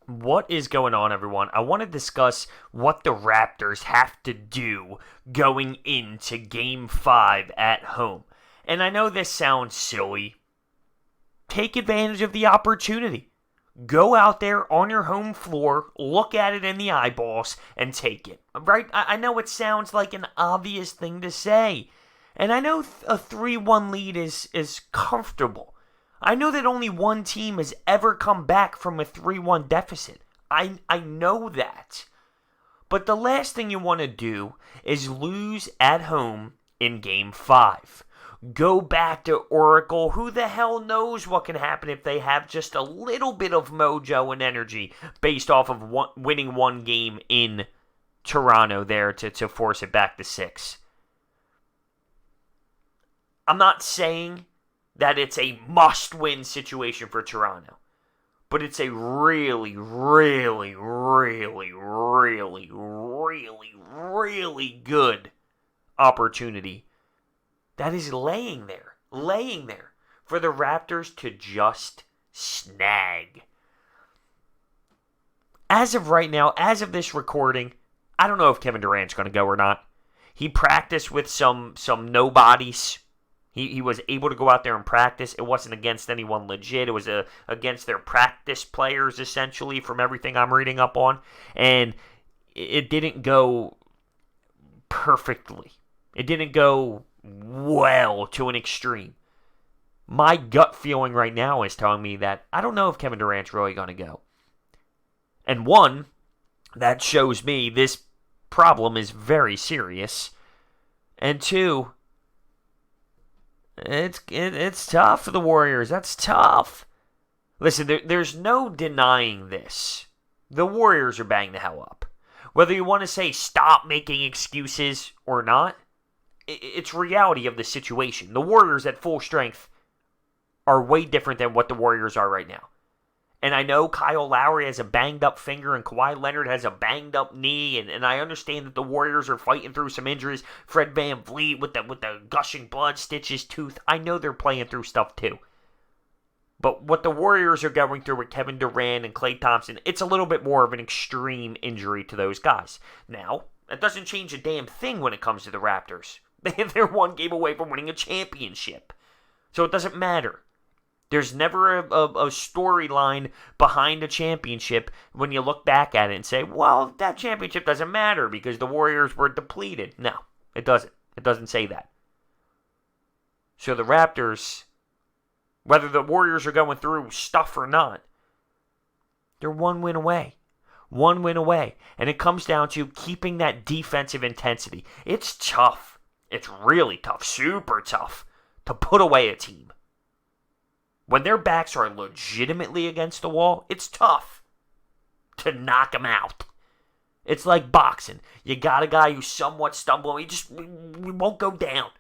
What is going on, everyone? I want to discuss what the Raptors have to do going into Game 5 at home. And I know this sounds silly. Take advantage of the opportunity. Go out there on your home floor, look at it in the eyeballs, and take it. Right? I know it sounds like an obvious thing to say. And I know a 3-1 lead is comfortable. I know that only one team has ever come back from a 3-1 deficit. I know that. But the last thing you want to do is lose at home in Game 5. Go back to Oracle. Who the hell knows what can happen if they have just a little bit of mojo and energy based off of winning one game in Toronto there to force it back to 6. I'm not saying that it's a must-win situation for Toronto. But it's a really, really, really, really, really, really good opportunity that is laying there for the Raptors to just snag. As of right now, as of this recording, I don't know if Kevin Durant's going to go or not. He practiced with some nobodies. He was able to go out there and practice. It wasn't against anyone legit. It was against their practice players, essentially, from everything I'm reading up on. And it didn't go perfectly. It didn't go well to an extreme. My gut feeling right now is telling me that I don't know if Kevin Durant's really going to go. And one, that shows me this problem is very serious. And two, it's tough for the Warriors. That's tough. Listen, there's no denying this. The Warriors are banged the hell up. Whether you want to say stop making excuses or not, it's reality of the situation. The Warriors at full strength are way different than what the Warriors are right now. And I know Kyle Lowry has a banged-up finger and Kawhi Leonard has a banged-up knee, and I understand that the Warriors are fighting through some injuries. Fred VanVleet with the gushing blood, stitches tooth. I know they're playing through stuff too. But what the Warriors are going through with Kevin Durant and Klay Thompson, it's a little bit more of an extreme injury to those guys. Now, that doesn't change a damn thing when it comes to the Raptors. They're one game away from winning a championship. So it doesn't matter. There's never a storyline behind a championship when you look back at it and say, well, that championship doesn't matter because the Warriors were depleted. No, it doesn't. It doesn't say that. So the Raptors, whether the Warriors are going through stuff or not, they're one win away. One win away. And it comes down to keeping that defensive intensity. It's tough. It's really tough. Super tough to put away a team. When their backs are legitimately against the wall, it's tough to knock them out. It's like boxing. You got a guy who's somewhat stumbling. We won't go down.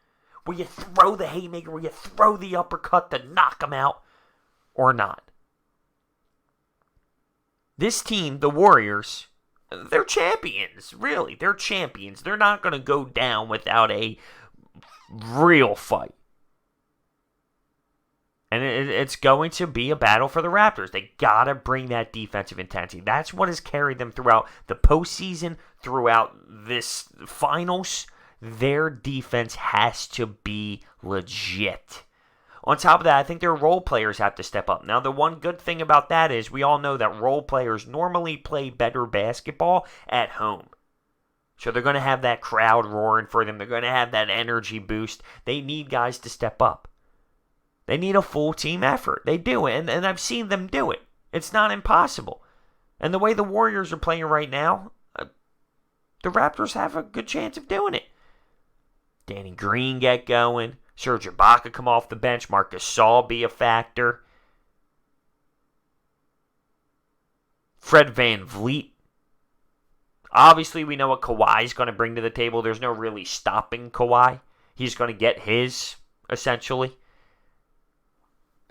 Will you throw the haymaker? Will you throw the uppercut to knock him out or not? This team, the Warriors, they're champions. Really, they're champions. They're not going to go down without a real fight. And it's going to be a battle for the Raptors. They got to bring that defensive intensity. That's what has carried them throughout the postseason, throughout this finals. Their defense has to be legit. On top of that, I think their role players have to step up. Now, the one good thing about that is we all know that role players normally play better basketball at home. So they're going to have that crowd roaring for them. They're going to have that energy boost. They need guys to step up. They need a full team effort. They do, and I've seen them do it. It's not impossible. And the way the Warriors are playing right now, the Raptors have a good chance of doing it. Danny Green get going. Serge Ibaka come off the bench. Marc Gasol be a factor. Fred VanVleet. Obviously, we know what Kawhi's going to bring to the table. There's no really stopping Kawhi. He's going to get his, essentially.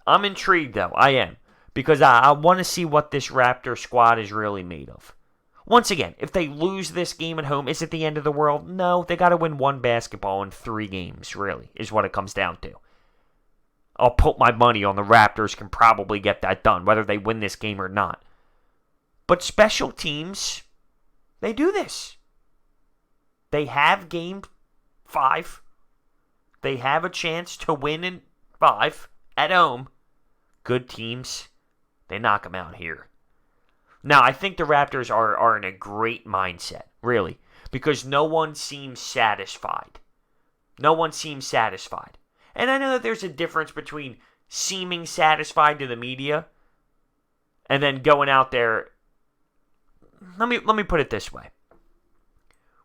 I'm intrigued, though. I am. Because I want to see what this Raptor squad is really made of. Once again, if they lose this game at home, is it the end of the world? No, they got to win one basketball in 3 games, really, is what it comes down to. I'll put my money on the Raptors can probably get that done, whether they win this game or not. But special teams, they do this. They have game 5. They have a chance to win in 5 at home. Good teams, they knock them out here. Now, I think the Raptors are in a great mindset, really, because no one seems satisfied. No one seems satisfied. And I know that there's a difference between seeming satisfied to the media and then going out there. Let me put it this way.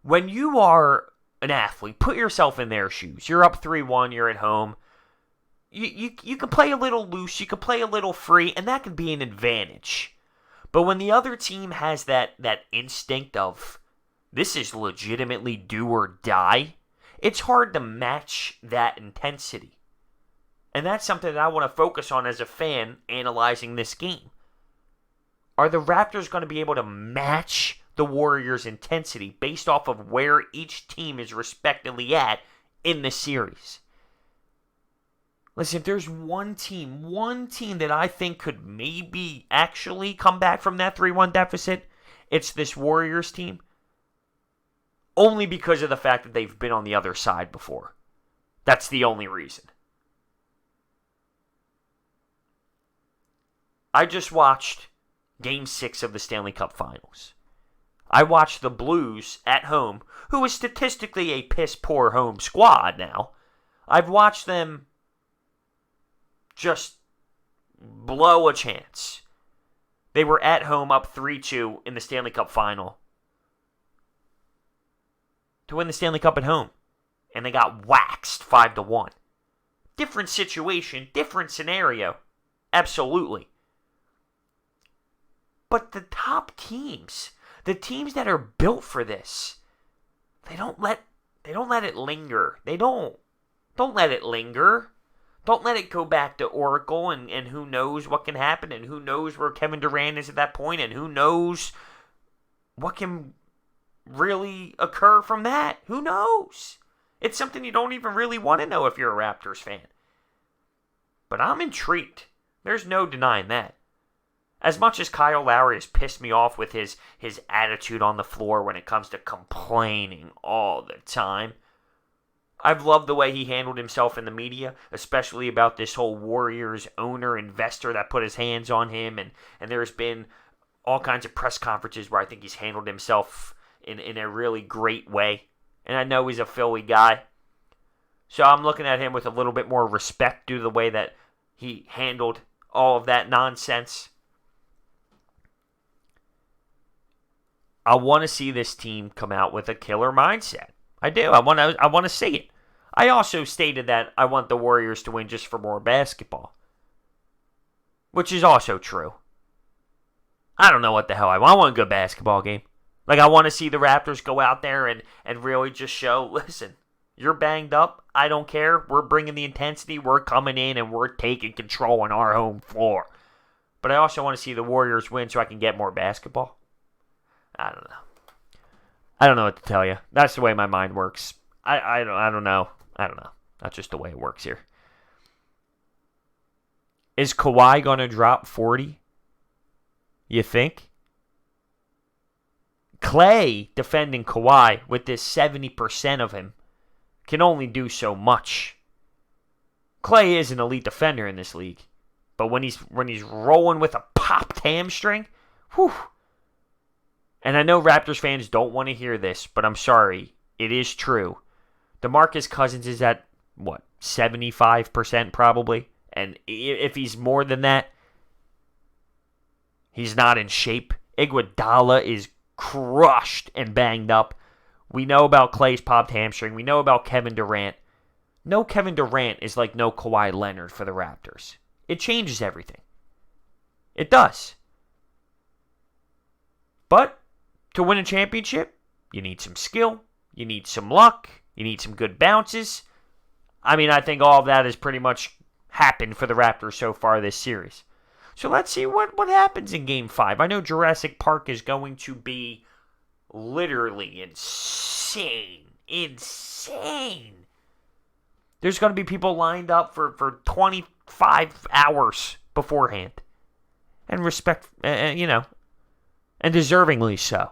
When you are an athlete, put yourself in their shoes. You're up 3-1, you're at home. You can play a little loose, you can play a little free, and that can be an advantage. But when the other team has that instinct of, this is legitimately do or die, it's hard to match that intensity. And that's something that I want to focus on as a fan analyzing this game. Are the Raptors going to be able to match the Warriors' intensity based off of where each team is respectively at in the series? Listen, if there's one team that I think could maybe actually come back from that 3-1 deficit, it's this Warriors team. Only because of the fact that they've been on the other side before. That's the only reason. I just watched Game 6 of the Stanley Cup Finals. I watched the Blues at home, who is statistically a piss-poor home squad now. I've watched them just blow a chance. They were at home up 3-2 in the Stanley Cup Final to win the Stanley Cup at home. And they got waxed 5-1. Different situation, different scenario. Absolutely. But the top teams, the teams that are built for this, they don't let it linger. They don't let it linger. Don't let it go back to Oracle and who knows what can happen and who knows where Kevin Durant is at that point and who knows what can really occur from that. Who knows? It's something you don't even really want to know if you're a Raptors fan. But I'm intrigued. There's no denying that. As much as Kyle Lowry has pissed me off with his attitude on the floor when it comes to complaining all the time, I've loved the way he handled himself in the media, especially about this whole Warriors owner investor that put his hands on him. And there's been all kinds of press conferences where I think he's handled himself in a really great way. And I know he's a Philly guy. So I'm looking at him with a little bit more respect due to the way that he handled all of that nonsense. I want to see this team come out with a killer mindset. I do. I want to see it. I also stated that I want the Warriors to win just for more basketball, which is also true. I don't know what the hell I want. I want a good basketball game. Like, I want to see the Raptors go out there and really just show, listen, you're banged up. I don't care. We're bringing the intensity. We're coming in and we're taking control on our home floor. But I also want to see the Warriors win so I can get more basketball. I don't know. I don't know what to tell you. That's the way my mind works. I don't know. I don't know. That's just the way it works here. Is Kawhi going to drop 40? You think? Klay defending Kawhi with this 70% of him can only do so much. Klay is an elite defender in this league. But when he's rolling with a popped hamstring, whew. And I know Raptors fans don't want to hear this, but I'm sorry. It is true. DeMarcus Cousins is at, 75% probably? And if he's more than that, he's not in shape. Iguodala is crushed and banged up. We know about Klay's popped hamstring. We know about Kevin Durant. No Kevin Durant is like no Kawhi Leonard for the Raptors. It changes everything. It does. But to win a championship, you need some skill, you need some luck, you need some good bounces. I mean, I think all of that has pretty much happened for the Raptors so far this series. So let's see what happens in Game 5. I know Jurassic Park is going to be literally insane. Insane. There's going to be people lined up for 25 hours beforehand. And and deservingly so.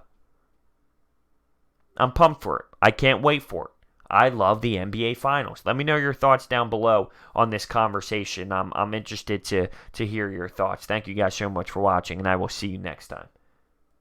I'm pumped for it. I can't wait for it. I love the NBA Finals. Let me know your thoughts down below on this conversation. I'm interested to hear your thoughts. Thank you guys so much for watching, and I will see you next time.